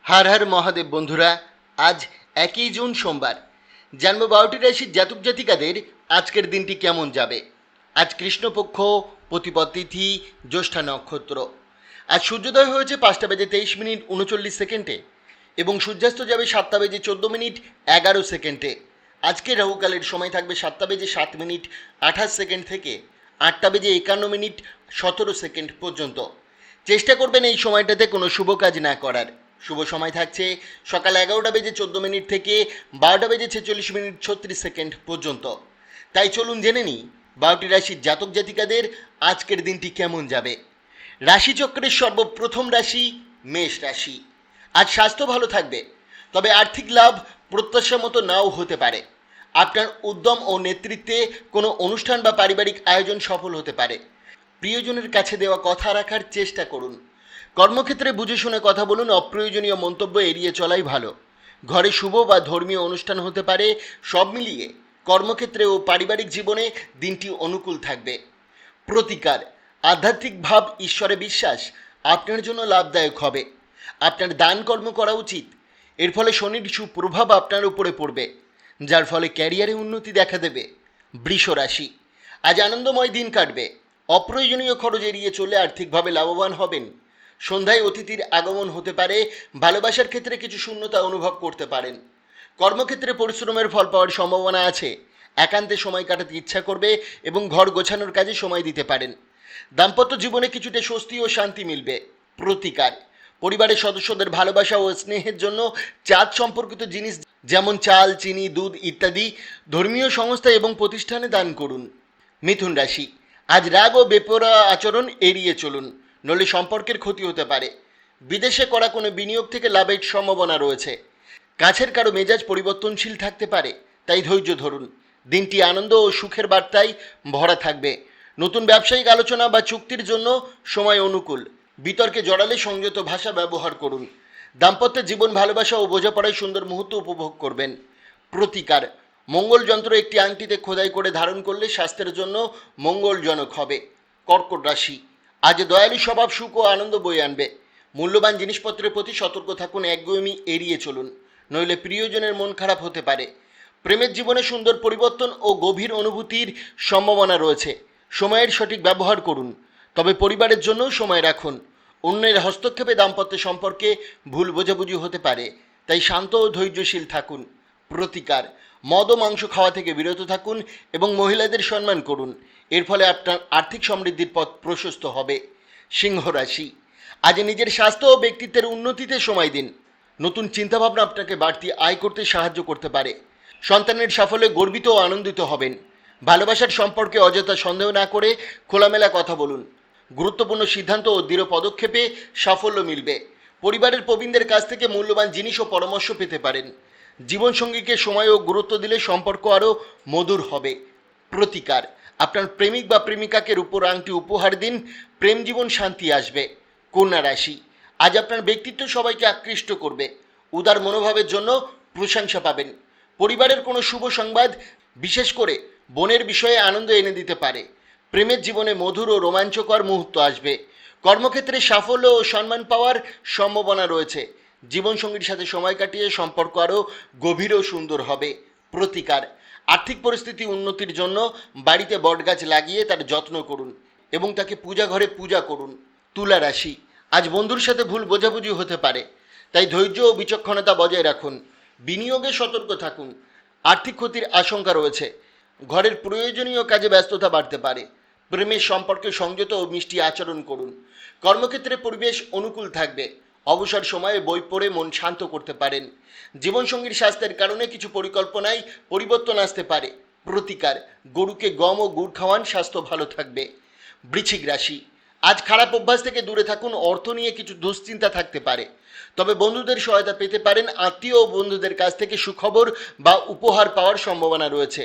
हर हर महादेव बंधुरा आज 1 जून सोमवार जानबो 12टी राशिर जातक जातिकादेर आजकेर दिनटी केमन जाबे। आज कृष्णपक्ष प्रतिपद तिथि ज्येष्ठा नक्षत्र। आज सूर्योदय होयेछे 5टा बेजे 23 मिनिट 39 सेकेंडे एबं सूर्यास्त जाबे 7टा बेजे 14 मिनिट 11 सेकेंडे। आजके राहुकालेर समय थाकबे 7टा बेजे 7 मिनिट 28 सेकेंड थेके 8टा बेजे 51 मिनिट 17 सेकेंड पर्यन्त। चेष्टा करबेन এই সময়টাতে কোনো শুভ কাজ না করার। শুভ সময় থাকছে সকাল 11টা বেজে 14 মিনিট থেকে 12টা বেজে 46 মিনিট 36 সেকেন্ড পর্যন্ত। তাই চলুন জেনে নিই 12টি রাশির জাতক জাতিকাদের আজকের দিনটি কেমন যাবে। রাশিচক্রের সর্বপ্রথম রাশি মেষ রাশি। আজ স্বাস্থ্য ভালো থাকবে, তবে আর্থিক লাভ প্রত্যাশা মতো নাও হতে পারে। আপনার উদ্যম ও নেতৃত্বে কোনো অনুষ্ঠান বা পারিবারিক আয়োজন সফল হতে পারে। প্রিয়জনের কাছে দেওয়া কথা রাখার চেষ্টা করুন। কর্মক্ষেত্রে বুঝে শুনে কথা বলুন, অপ্রয়োজনীয় মন্তব্য এড়িয়ে চলাই ভালো। ঘরে শুভ বা ধর্মীয় অনুষ্ঠান হতে পারে। সব মিলিয়ে কর্মক্ষেত্রে ও পারিবারিক জীবনে দিনটি অনুকূল থাকবে। প্রতিকার, আধ্যাত্মিক ভাব, ঈশ্বরে বিশ্বাস আপনার জন্য লাভদায়ক হবে। আপনার দান কর্ম করা উচিত। এর ফলে শনির সুপ্রভাব আপনার উপরে পড়বে, যার ফলে ক্যারিয়ারে উন্নতি দেখা দেবে। বৃষ রাশি, আজ আনন্দময় দিন কাটবে। অপ্রয়োজনীয় খরচ এড়িয়ে চলে আর্থিকভাবে লাভবান হবেন। সন্ধ্যায় অতিথির আগমন হতে পারে। ভালোবাসার ক্ষেত্রে কিছু শূন্যতা অনুভব করতে পারেন। কর্মক্ষেত্রে পরিশ্রমের ফল পাওয়ার সম্ভাবনা আছে। একান্তে সময় কাটাতে ইচ্ছা করবে এবং ঘর গোছানোর কাজে সময় দিতে পারেন। দাম্পত্য জীবনে কিছুটা স্বস্তি ও শান্তি মিলবে। প্রতিকার, পরিবারের সদস্যদের ভালোবাসা ও স্নেহের জন্য চাঁদ সম্পর্কিত জিনিস যেমন চাল, চিনি, দুধ ইত্যাদি ধর্মীয় সংস্থা এবং প্রতিষ্ঠানে দান করুন। মিথুন রাশি, আজ রাগ ও বেপরোয়া আচরণ এড়িয়ে চলুন, নইলে সম্পর্কের ক্ষতি হতে পারে। বিদেশে করা কোনো বিনিয়োগ থেকে লাভের সম্ভাবনা রয়েছে। কাছের কারো মেজাজ পরিবর্তনশীল থাকতে পারে, তাই ধৈর্য ধরুন। দিনটি আনন্দ ও সুখের বার্তায় ভরা থাকবে। নতুন ব্যবসায়িক আলোচনা বা চুক্তির জন্য সময় অনুকূল। বিতর্কে জড়ালে সংযত ভাষা ব্যবহার করুন। দাম্পত্য জীবন, ভালোবাসা ও বোঝাপড়ায় সুন্দর মুহূর্ত উপভোগ করবেন। প্রতিকার, মঙ্গল যন্ত্র একটি আংটিতে খোদাই করে ধারণ করলে স্বাস্থ্যের জন্য মঙ্গলজনক হবে। কর্কট রাশি, আজ দয়ালু স্বভাব সুখ ও আনন্দ বয়ে আনবে। মূল্যবান জিনিসপত্রের প্রতি সতর্ক থাকুন, একগুঁয়েমি এড়িয়ে চলুন, নইলে প্রিয়জনের মন খারাপ হতে পারে। প্রেমের জীবনে সুন্দর পরিবর্তন ও গভীর অনুভূতির সম্ভাবনা রয়েছে। সময়ের সঠিক ব্যবহার করুন, তবে পরিবারের জন্যও সময় রাখুন। অন্যের হস্তক্ষেপে দাম্পত্য সম্পর্কে ভুল বোঝাবুঝি হতে পারে, তাই শান্ত ও ধৈর্যশীল থাকুন। প্রতিকার, মদ ও মাংস খাওয়া থেকে বিরত থাকুন এবং মহিলাদের সম্মান করুন। এর ফলে আপনার আর্থিক সমৃদ্ধির পথ প্রশস্ত হবে। সিংহ রাশি, আজ নিজের স্বাস্থ্য ও ব্যক্তিত্বের উন্নতিতে সময় দিন। নতুন চিন্তাভাবনা আপনাকে বাড়তি আয় করতে সাহায্য করতে পারে। সন্তানের সাফল্যে গর্বিত ও আনন্দিত হবেন। ভালোবাসার সম্পর্কে অযথা সন্দেহ না করে খোলামেলা কথা বলুন। গুরুত্বপূর্ণ সিদ্ধান্ত ও দৃঢ় পদক্ষেপে সাফল্য মিলবে। পরিবারের প্রবীণদের কাছ থেকে মূল্যবান জিনিস ও পরামর্শ পেতে পারেন। জীবনসঙ্গীকে সময় ও গুরুত্ব দিলে সম্পর্ক আরও মধুর হবে। প্রতিকার, আপনার প্রেমিক বা প্রেমিকাকে রূপোর আংটি উপহার দিন। প্রেম জীবন শান্তি আসবে। কন্যা রাশি, আজ আপনার ব্যক্তিত্ব সবাইকে আকৃষ্ট করবে। উদার মনোভাবের জন্য প্রশংসা পাবেন। পরিবারের কোনো শুভ সংবাদ, বিশেষ করে বোনের বিষয়ে আনন্দ এনে দিতে পারে। প্রেমের জীবনে মধুর ও রোমাঞ্চকর মুহূর্ত আসবে। কর্মক্ষেত্রে সাফল্য ও সম্মান পাওয়ার সম্ভাবনা রয়েছে। জীবনসঙ্গীর সাথে সময় কাটিয়ে সম্পর্ক আরও গভীর ও সুন্দর হবে। প্রতিকার, আর্থিক পরিস্থিতি উন্নতির জন্য বাড়িতে বটগাছ লাগিয়ে তার যত্ন করুন এবং তাকে পূজা ঘরে পূজা করুন। তুলা রাশি, আজ বন্ধুর সাথে ভুল বোঝাবুঝি হতে পারে, তাই ধৈর্য ও বিচক্ষণতা বজায় রাখুন। বিনিয়োগে সতর্ক থাকুন। আর্থিক ক্ষতির আশঙ্কা রয়েছে। ঘরের প্রয়োজনীয় কাজে ব্যস্ততা বাড়তে পারে। প্রেমের সম্পর্কে সংযত ও মিষ্টি আচরণ করুন। কর্মক্ষেত্রে পরিবেশ অনুকূল থাকবে। অবসর সময়ে বই পড়ে মন শান্ত করতে পারেন। জীবনসঙ্গীর স্বাস্থ্যের কারণে কিছু পরিকল্পনায় পরিবর্তন আসতে পারে। প্রতিকার, গরুকে গম ও গুড় খাওয়ান, স্বাস্থ্য ভালো থাকবে। বৃশ্চিক রাশি, আজ খারাপ অভ্যাস থেকে দূরে থাকুন। অর্থ নিয়ে কিছু দুশ্চিন্তা থাকতে পারে, তবে বন্ধুদের সহায়তা পেতে পারেন। আত্মীয় ও বন্ধুদের কাছ থেকে সুখবর বা উপহার পাওয়ার সম্ভাবনা রয়েছে।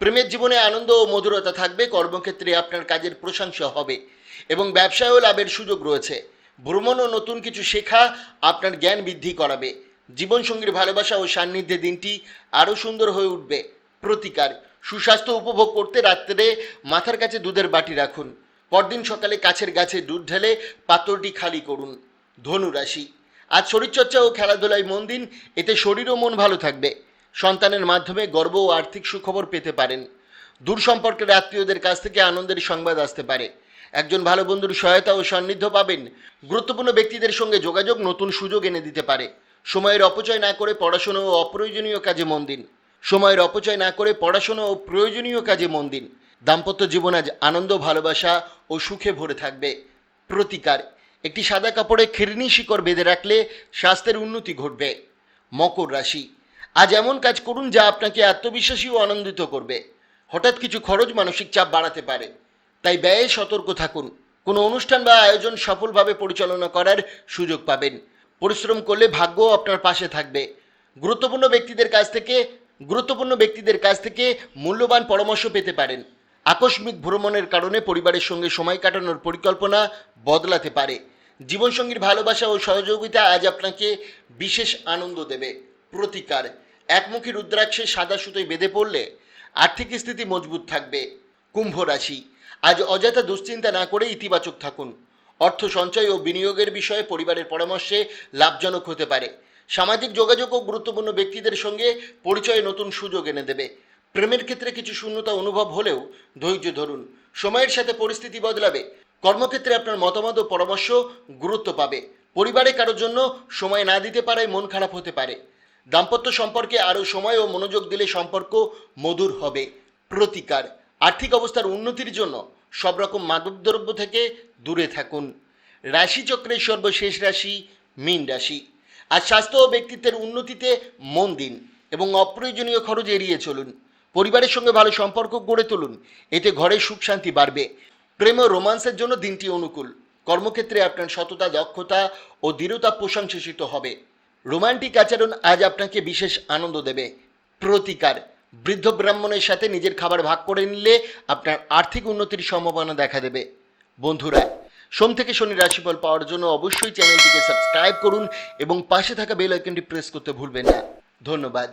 প্রেমের জীবনে আনন্দ ও মধুরতা থাকবে। কর্মক্ষেত্রে আপনার কাজের প্রশংসা হবে এবং ব্যবসায়ও লাভের সুযোগ রয়েছে। ভ্রমণ ও নতুন কিছু শেখা আপনার জ্ঞান বৃদ্ধি করাবে। জীবনসঙ্গীর ভালোবাসা ও সান্নিধ্যে দিনটি আরও সুন্দর হয়ে উঠবে। প্রতিকার, সুস্বাস্থ্য উপভোগ করতে রাত্রে মাথার কাছে দুধের বাটি রাখুন। পরদিন সকালে কাছের গাছে দুধ ঢেলে পাত্রটি খালি করুন। ধনু রাশি, আজ শরীরচর্চা ও খেলাধুলায় মন দিন, এতে শরীর ও মন ভালো থাকবে। সন্তানের মাধ্যমে গর্ব ও আর্থিক সুখবর পেতে পারেন। দূর সম্পর্কের আত্মীয়দের কাছ থেকে আনন্দের সংবাদ আসতে পারে। একজন ভালো বন্ধুর সহায়তা ও সান্নিধ্য পাবেন। গুরুত্বপূর্ণ ব্যক্তিদের সঙ্গে যোগাযোগ নতুন সুযোগ এনে দিতে পারে। সময়ের অপচয় না করে পড়াশোনা ও অপ্রয়োজনীয় কাজে মন দিন। সময়ের অপচয় না করে পড়াশোনা ও প্রয়োজনীয় কাজে মন দিন। দাম্পত্য জীবন আজ আনন্দ, ভালোবাসা ও সুখে ভরে থাকবে। প্রতিকার: একটি সাদা কাপড়ে খিরনি শিকড় বেঁধে রাখলে স্বাস্থ্যের উন্নতি ঘটবে। মকর রাশি, আজ এমন কাজ করুন যা আপনাকে আত্মবিশ্বাসী ও আনন্দিত করবে। হঠাৎ কিছু খরচ মানসিক চাপ বাড়াতে পারে, তাই ব্যয়ে সতর্ক থাকুন। কোনো অনুষ্ঠান বা আয়োজন সফলভাবে পরিচালনা করার সুযোগ পাবেন। পরিশ্রম করলে ভাগ্য আপনার পাশে থাকবে। গুরুত্বপূর্ণ ব্যক্তিদের কাছ থেকে মূল্যবান পরামর্শ পেতে পারেন। আকস্মিক ভ্রমণের কারণে পরিবারের সঙ্গে সময় কাটানোর পরিকল্পনা বদলাতে পারে। জীবনসঙ্গীর ভালোবাসা ও সহযোগিতা আজ আপনাকে বিশেষ আনন্দ দেবে। প্রতিকার: একমুখী রুদ্রাক্ষে সাদা সুতোয় বেঁধে পড়লে আর্থিক স্থিতি মজবুত থাকবে। কুম্ভ রাশি, আজ অযথা দুশ্চিন্তা না করে ইতিবাচক থাকুন। অর্থ সঞ্চয় ও বিনিয়োগের বিষয়ে পরিবারের পরামর্শে লাভজনক হতে পারে। সামাজিক যোগাযোগ ও গুরুত্বপূর্ণ ব্যক্তিদের সঙ্গে পরিচয়ে নতুন সুযোগ এনে দেবে। প্রেমের ক্ষেত্রে কিছু শূন্যতা অনুভব হলেও ধৈর্য ধরুন, সময়ের সাথে পরিস্থিতি বদলাবে। কর্মক্ষেত্রে আপনার মতামত ও পরামর্শ গুরুত্ব পাবে। পরিবারে কারোর জন্য সময় না দিতে পারায় মন খারাপ হতে পারে। দাম্পত্য সম্পর্কে আরও সময় ও মনোযোগ দিলে সম্পর্ক মধুর হবে। প্রতিকার: আর্থিক অবস্থার উন্নতির জন্য সব রকম মাদকদ্রব্য থেকে দূরে থাকুন। রাশিচক্রের সর্বশেষ রাশি মীন রাশি। আর স্বাস্থ্য ও ব্যক্তিত্বের উন্নতিতে মন দিন এবং অপ্রয়োজনীয় খরচ এড়িয়ে চলুন। পরিবারের সঙ্গে ভালো সম্পর্ক গড়ে তুলুন, এতে ঘরে সুখ শান্তি বাড়বে। প্রেম ও রোমান্সের জন্য দিনটি অনুকূল। কর্মক্ষেত্রে আপনার সততা, দক্ষতা ও দৃঢ়তা প্রশংসিত হবে। রোমান্টিক আচরণ আজ আপনাকে বিশেষ আনন্দ দেবে। প্রতিকার: বৃদ্ধ ব্রাহ্মণের সাথে নিজের খাবার ভাগ করে নিলে আপনার আর্থিক উন্নতির সম্ভাবনা দেখা দেবে। বন্ধুরা, সোম থেকে শনি রাশিফল পাওয়ার জন্য অবশ্যই চ্যানেলটিকে সাবস্ক্রাইব করুন এবং পাশে থাকা বেল আইকনটি প্রেস করতে ভুলবেন না। ধন্যবাদ।